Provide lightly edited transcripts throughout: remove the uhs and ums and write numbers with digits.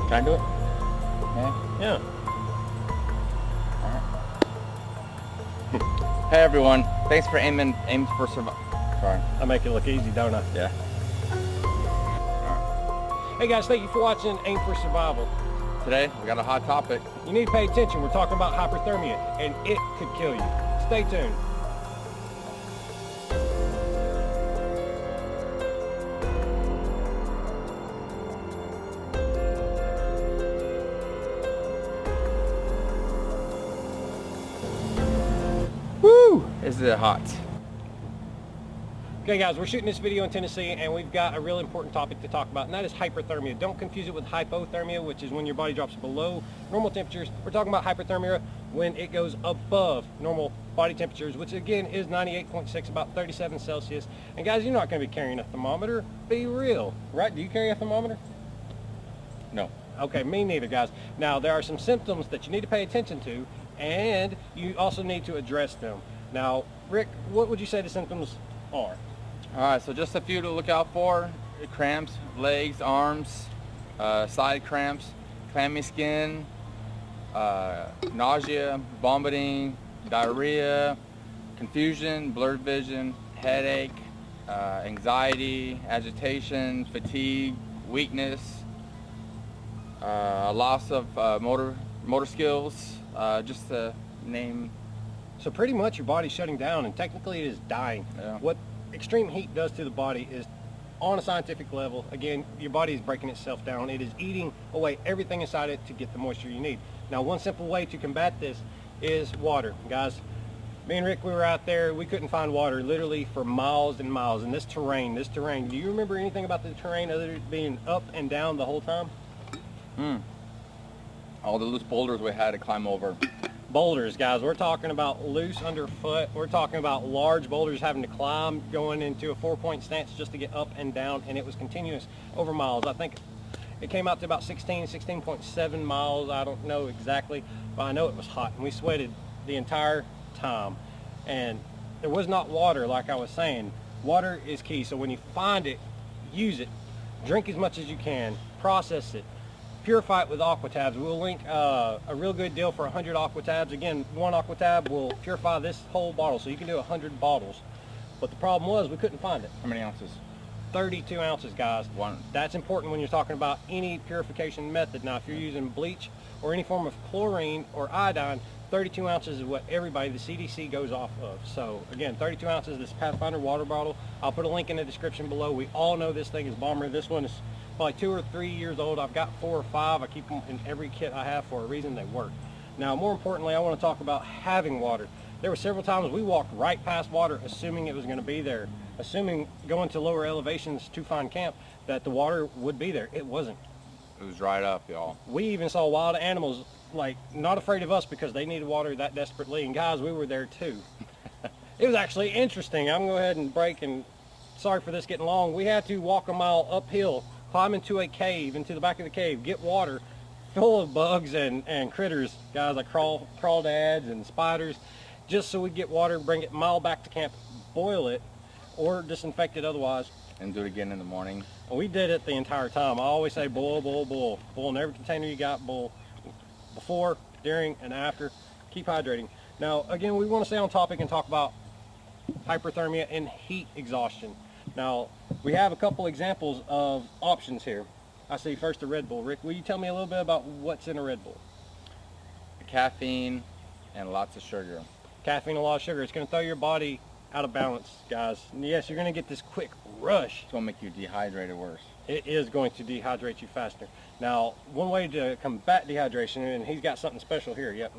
Can I do it? Yeah. Hey everyone, thanks for aiming for survival. Sorry. I make it look easy, don't I? Yeah. Hey guys, thank you for watching Aim for Survival. Today we got a hot topic. You need to pay attention. We're talking about hyperthermia, and it could kill you. Stay tuned. Woo! Is it hot? Okay guys, we're shooting this video in Tennessee and we've got a real important topic to talk about, and that is hyperthermia. Don't confuse it with hypothermia, which is when your body drops below normal temperatures. We're talking about hyperthermia when it goes above normal body temperatures, which again is 98.6, about 37 Celsius. And guys, you're not going to be carrying a thermometer. Be real, right? Do you carry a thermometer? No. Okay, me neither, guys. Now, there are some symptoms that you need to pay attention to, and you also need to address them. Now, Rick, what would you say the symptoms are? Alright, so just a few to look out for. Cramps, legs, arms, side cramps, clammy skin, nausea, vomiting, diarrhea, confusion, blurred vision, headache, anxiety, agitation, fatigue, weakness, loss of motor skills, just to name. So pretty much your body's shutting down, and technically it is dying. Yeah. What extreme heat does to the body is, on a scientific level, again, your body is breaking itself down. It is eating away everything inside it to get the moisture you need. Now, one simple way to combat this is water. Guys, me and Rick, we were out there, we couldn't find water literally for miles and miles. And this terrain, do you remember anything about the terrain other than being up and down the whole time? All the loose boulders we had to climb over. Boulders, guys, we're talking about loose underfoot. We're talking about large boulders having to climb, going into a 4-point stance just to get up and down, and it was continuous over miles. I think it came out to about 16.7 miles. I don't know exactly, but I know it was hot, and we sweated the entire time. And there was not water, like I was saying. Water is key, so when you find it, use it. Drink as much as you can. Process it. Purify it with Aqua tabs. We'll link a real good deal for 100 Aqua tabs. Again, one Aqua tab will purify this whole bottle, so you can do 100 bottles. But the problem was we couldn't find it. How many ounces? 32 ounces, guys. One. That's important when you're talking about any purification method. Now, if you're using bleach or any form of chlorine or iodine, 32 ounces is what everybody, the CDC, goes off of. So again, 32 ounces, this Pathfinder water bottle. I'll put a link in the description below. We all know this thing is bomber. This one is probably 2 or 3 years old. I've got 4 or 5. I keep them in every kit I have for a reason. They work. Now, more importantly, I want to talk about having water. There were several times we walked right past water assuming it was going to be there, assuming going to lower elevations to find camp that the water would be there. It wasn't. It was dried up, y'all. We even saw wild animals, like, not afraid of us because they needed water that desperately, and guys, we were there too. It was actually interesting. I'm going to go ahead and break, and sorry for this getting long. We had to walk a mile uphill, climb into a cave, into the back of the cave, get water full of bugs and critters, guys, like crawdads and spiders, just so we get water, bring it a mile back to camp, boil it, or disinfect it otherwise. And do it again in the morning. We did it the entire time. I always say boil, boil, boil. Boil in every container you got, boil before, during, and after. Keep hydrating. Now, again, we want to stay on topic and talk about hyperthermia and heat exhaustion. Now, we have a couple examples of options here. I see first a Red Bull. Rick, will you tell me a little bit about what's in a Red Bull? Caffeine and lots of sugar. Caffeine, a lot of sugar. It's going to throw your body out of balance, guys. And yes, you're going to get this quick rush. It's going to make you dehydrated worse. It is going to dehydrate you faster. Now, one way to combat dehydration, and he's got something special here. Yep.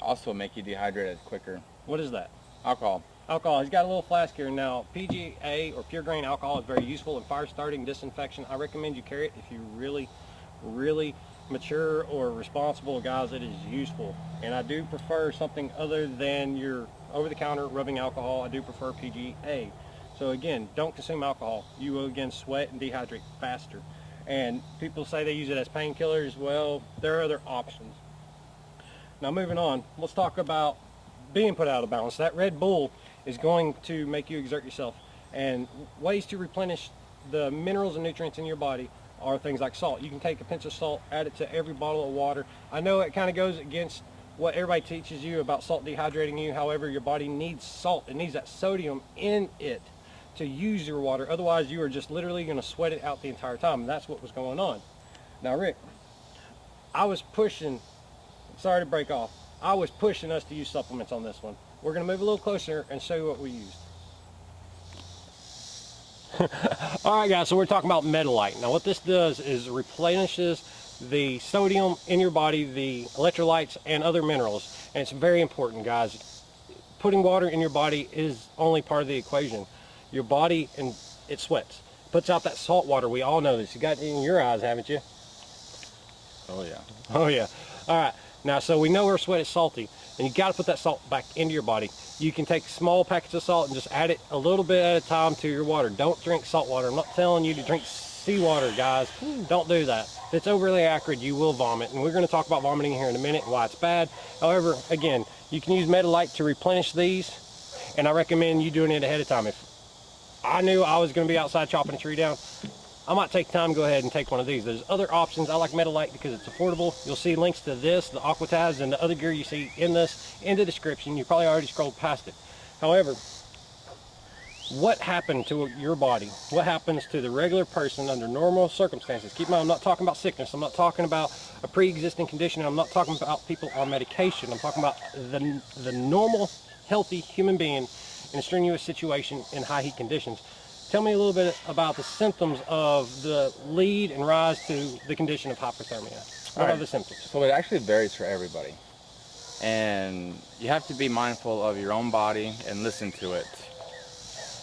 Also make you dehydrated quicker. What is that? Alcohol. Alcohol. He's got a little flask here. Now, PGA or pure grain alcohol is very useful in fire starting, disinfection. I recommend you carry it if you really mature or responsible, guys. It is useful. And I do prefer something other than your over-the-counter rubbing alcohol. I do prefer PGA. So again, don't consume alcohol. You will again sweat and dehydrate faster. And people say they use it as painkillers. Well, there are other options. Now moving on, let's talk about being put out of balance. That Red Bull is going to make you exert yourself. And ways to replenish the minerals and nutrients in your body are things like salt. You can take a pinch of salt, add it to every bottle of water. I know it kind of goes against what everybody teaches you about salt dehydrating you. However, your body needs salt. It needs that sodium in it to use your water. Otherwise, you are just literally going to sweat it out the entire time. And that's what was going on. Now, Rick, I was pushing, sorry to break off, I was pushing us to use supplements on this one. We're going to move a little closer and show you what we used. All right, guys, so we're talking about Medlyte. Now, what this does is replenishes the sodium in your body, the electrolytes, and other minerals. And it's very important, guys. Putting water in your body is only part of the equation. Your body, and it sweats. It puts out that salt water. We all know this. You got it in your eyes, haven't you? Oh yeah. Oh yeah. All right. Now, so we know our sweat is salty, and you got to put that salt back into your body. You can take small packets of salt and just add it a little bit at a time to your water. Don't drink salt water. I'm not telling you to drink seawater, guys. Don't do that. If it's overly acrid, you will vomit, and we're going to talk about vomiting here in a minute and why it's bad. However, again, you can use Medlyte to replenish these, and I recommend you doing it ahead of time. If I knew I was going to be outside chopping a tree down, I might take time to go ahead and take one of these. There's other options. I like Medlyte because it's affordable. You'll see links to this, the Aqua tabs, and the other gear you see in this in the description. You probably already scrolled past it. However, what happened to your body? What happens to the regular person under normal circumstances? Keep in mind, I'm not talking about sickness. I'm not talking about a pre-existing condition. I'm not talking about people on medication. I'm talking about the normal, healthy human being in a strenuous situation in high heat conditions. Tell me a little bit about the symptoms of the lead and rise to the condition of hyperthermia. What are the symptoms? So it actually varies for everybody. And you have to be mindful of your own body and listen to it.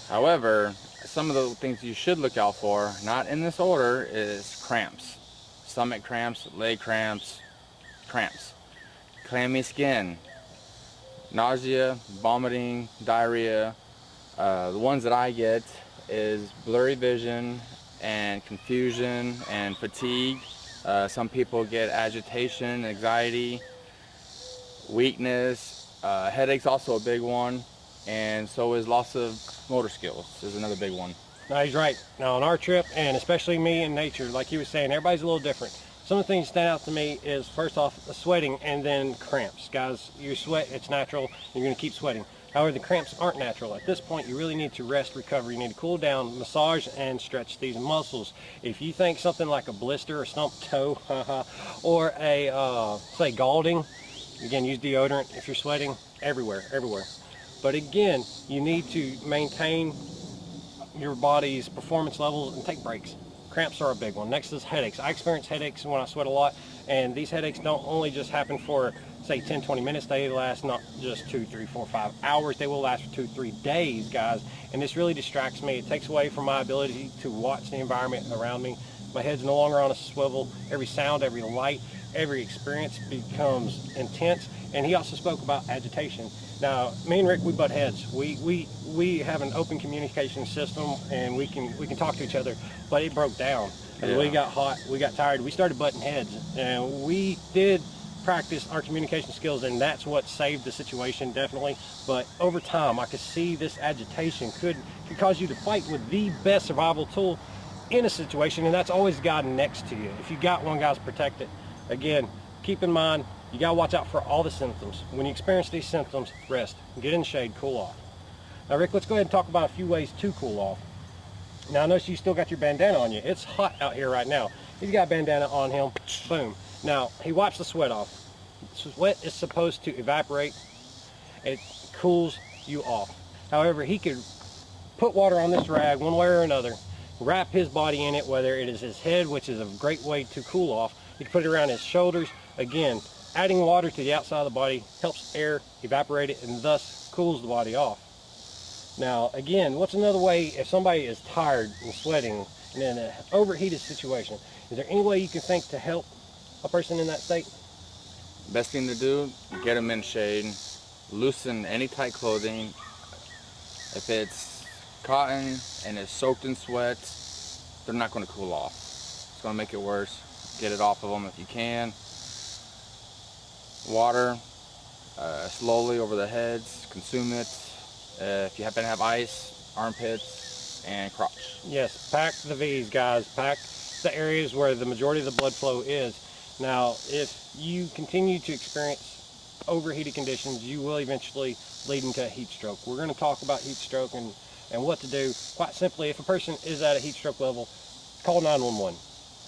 However, some of the things you should look out for, not in this order, is cramps. Stomach cramps, leg cramps, clammy skin, nausea, vomiting, diarrhea. The ones that I get is blurry vision and confusion and fatigue. Some people get agitation, anxiety, weakness, headache's also a big one, and so is loss of motor skills is another big one. No, he's right. Now on our trip, and especially me in nature, like he was saying, everybody's a little different. Some of the things that stand out to me is, first off, the sweating and then cramps. Guys, you sweat, it's natural, you're going to keep sweating. However, the cramps aren't natural. At this point, you really need to rest, recover. You need to cool down, massage, and stretch these muscles. If you think something like a blister or stumped toe, or a, say, galding, again, use deodorant if you're sweating, everywhere. But again, you need to maintain your body's performance levels and take breaks. Cramps are a big one. Next is headaches. I experience headaches when I sweat a lot, and these headaches don't only just happen for, say, 10-20 minutes. They last not just 2, 3, 4, 5 hours. They will last for 2-3 days, guys, and this really distracts me. It takes away from my ability to watch the environment around me. My head's no longer on a swivel. Every sound, every light, every experience becomes intense. And he also spoke about agitation. Now, me and Rick, we butt heads. We have an open communication system, and we can talk to each other, but it broke down. Yeah. We got hot, we got tired, we started butting heads, and we did practice our communication skills, and that's what saved the situation, definitely. But over time, I could see this agitation could cause you to fight with the best survival tool in a situation, and that's always God next to you. If you got one, guys, protect it. Again, keep in mind, you gotta watch out for all the symptoms. When you experience these symptoms, rest, get in the shade, cool off. Now, Rick, let's go ahead and talk about a few ways to cool off. Now, I notice you still got your bandana on you. It's hot out here right now. He's got a bandana on him, boom. Now, he wipes the sweat off. Sweat is supposed to evaporate. It cools you off. However, he could put water on this rag one way or another, wrap his body in it, whether it is his head, which is a great way to cool off. He can put it around his shoulders. Again, adding water to the outside of the body helps air evaporate it and thus cools the body off. Now, again, what's another way if somebody is tired and sweating and in an overheated situation? Is there any way you can think to help a person in that state? Best thing to do, get them in shade, loosen any tight clothing. If it's cotton and it's soaked in sweat, they're not going to cool off. It's going to make it worse. Get it off of them if you can. Water, slowly over the heads, consume it. If you happen to have ice, armpits, and crotch. Yes, pack the V's, guys. Pack the areas where the majority of the blood flow is. Now, if you continue to experience overheated conditions, you will eventually lead into a heat stroke. We're going to talk about heat stroke and what to do. Quite simply, if a person is at a heat stroke level, call 911.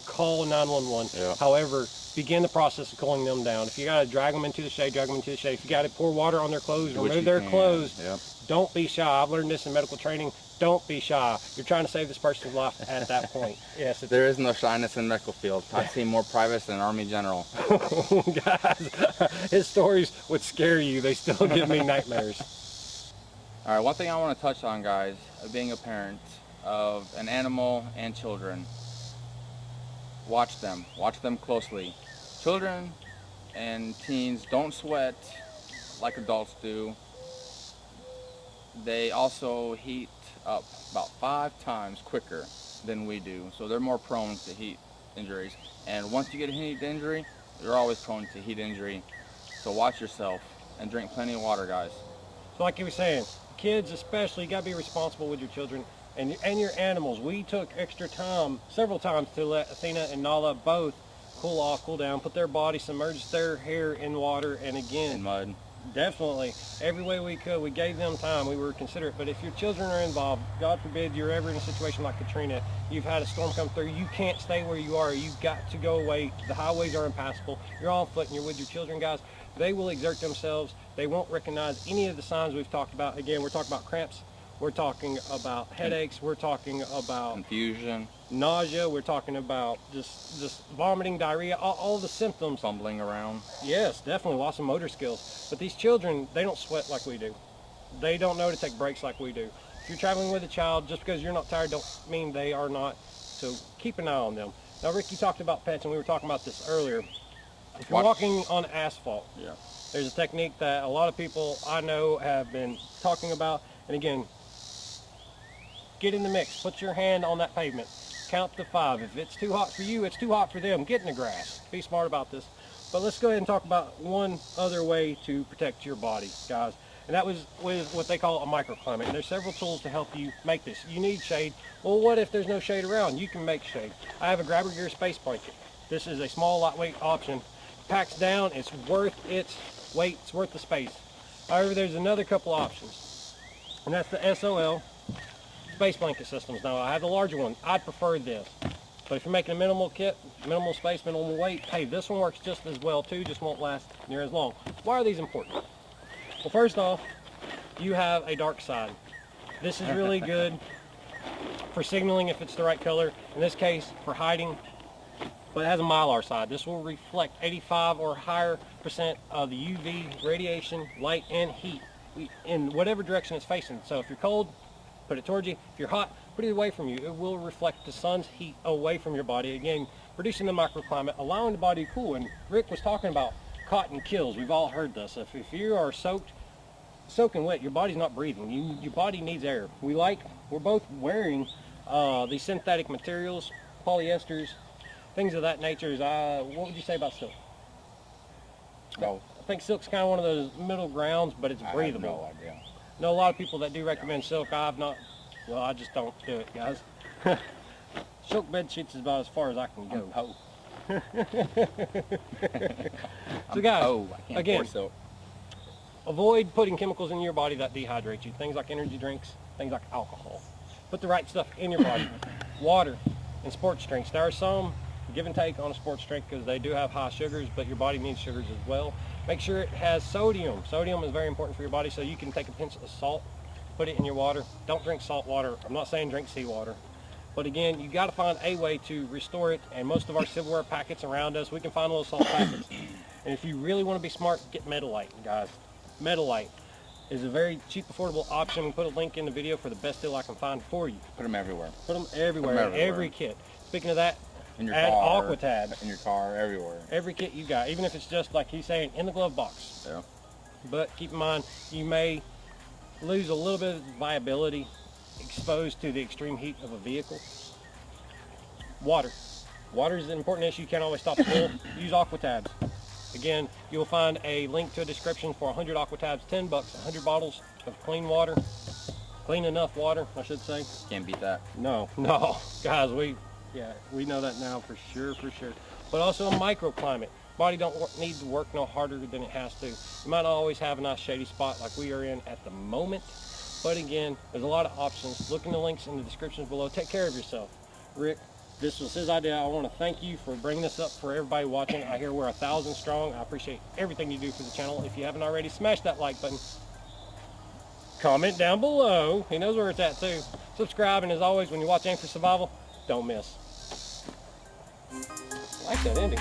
Call 911. Yeah. However, begin the process of cooling them down. If you got to drag them into the shade, drag them into the shade. If you got to pour water on their clothes, remove their clothes. Yep. Don't be shy. I've learned this in medical training. Don't be shy. You're trying to save this person's life at that point. Yes. There is no shyness in medical field. I've seen more privates than an Army general. Guys, his stories would scare you. They still give me nightmares. All right, one thing I want to touch on, guys, being a parent of an animal and children. Watch them closely. Children and teens don't sweat like adults do. They also heat up about 5 times quicker than we do, so they're more prone to heat injuries. And once you get a heat injury, you're always prone to heat injury. So watch yourself and drink plenty of water, guys. So like you were saying, kids especially, you got to be responsible with your children and your animals. We took extra time, several times, to let Athena and Nala both cool off, cool down, put their body, submerge their hair in water, and again, In mud. definitely, every way we could, we gave them time, we were considerate. But if your children are involved, God forbid you're ever in a situation like Katrina, you've had a storm come through, you can't stay where you are, you've got to go away, the highways are impassable, you're on foot and you're with your children, guys, they will exert themselves, they won't recognize any of the signs we've talked about. Again, we're talking about cramps, we're talking about headaches, we're talking about Confusion. nausea, we're talking about just vomiting, diarrhea, all the symptoms. Fumbling around. Yes, definitely, loss of motor skills. But these children, they don't sweat like we do. They don't know to take breaks like we do. If you're traveling with a child, just because you're not tired don't mean they are not. So keep an eye on them. Now, Rick, you talked about pets, and we were talking about this earlier. If you're walking on asphalt, Yeah. there's a technique that a lot of people I know have been talking about. And again, get in the mix. Put your hand on that pavement. Count to 5. If it's too hot for you, it's too hot for them. Get in the grass. Be smart about this. But let's go ahead and talk about one other way to protect your body, guys. And that was with what they call a microclimate. And there's several tools to help you make this. You need shade. Well, what if there's no shade around? You can make shade. I have a grabber gear space blanket. This is a small, lightweight option. Packs down. It's worth its weight. It's worth the space. However, there's another couple options. And that's the SOL space blanket systems. Now, I have the larger one. I'd prefer this. But if you're making a minimal kit, minimal space, minimal weight, hey, this one works just as well too, just won't last near as long. Why are these important? Well, first off, you have a dark side. This is really good for signaling if it's the right color. In this case, for hiding, but it has a Milar side. This will reflect 85 or higher % of the UV radiation, light, and heat in whatever direction it's facing. So if you're cold, put it towards you. If you're hot, put it away from you. It will reflect the sun's heat away from your body. Again, producing the microclimate, allowing the body to cool. And Rick was talking about cotton kills. We've all heard this. If you are soaking wet, your body's not breathing. Your body needs air. We're both wearing these synthetic materials, polyesters, things of that nature. What would you say about silk? Oh, I think silk's kind of one of those middle grounds, but it's breathable. I have no idea. Know a lot of people that do recommend silk. I've not. Well, I just don't do it, guys. Silk bed sheets is about as far as I can go. So guys, again, avoid putting chemicals in your body that dehydrate you. Things like energy drinks, things like alcohol. Put the right stuff in your body. Water and sports drinks. There are some give and take on a sports drink because they do have high sugars, but your body needs sugars as well. Make sure it has sodium. Sodium is very important for your body, so you can take a pinch of salt, put it in your water. Don't drink salt water. I'm not saying drink seawater. But again, you got to find a way to restore it, and most of our silverware packets around us, we can find little salt packets. And if you really want to be smart, get Medlyte, guys. Medlyte is a very cheap, affordable option. We'll put a link in the video for the best deal I can find for you. Put them everywhere. Put them everywhere, every kit. Speaking of that, In your add car. Aqua tabs. In your car, everywhere. Every kit you got, even if it's just like he's saying, in the glove box. Yeah. But keep in mind, you may lose a little bit of viability exposed to the extreme heat of a vehicle. Water. Water is an important issue. You can't always stop the pool. Use Aqua tabs. Again, you'll find a link to a description for 100 Aqua tabs, $10, 100 bottles of clean water. Clean enough water, I should say. Can't beat that. No, guys, Yeah, we know that now for sure, for sure. But also a microclimate. Body don't need to work no harder than it has to. You might not always have a nice shady spot like we are in at the moment. But again, there's a lot of options. Look in the links in the descriptions below. Take care of yourself. Rick, this was his idea. I want to thank you for bringing this up for everybody watching. I hear we're 1,000 strong. I appreciate everything you do for the channel. If you haven't already, smash that like button. Comment down below. He knows where it's at too. Subscribe, and as always, when you watch Aim for Survival, don't miss. I like that ending.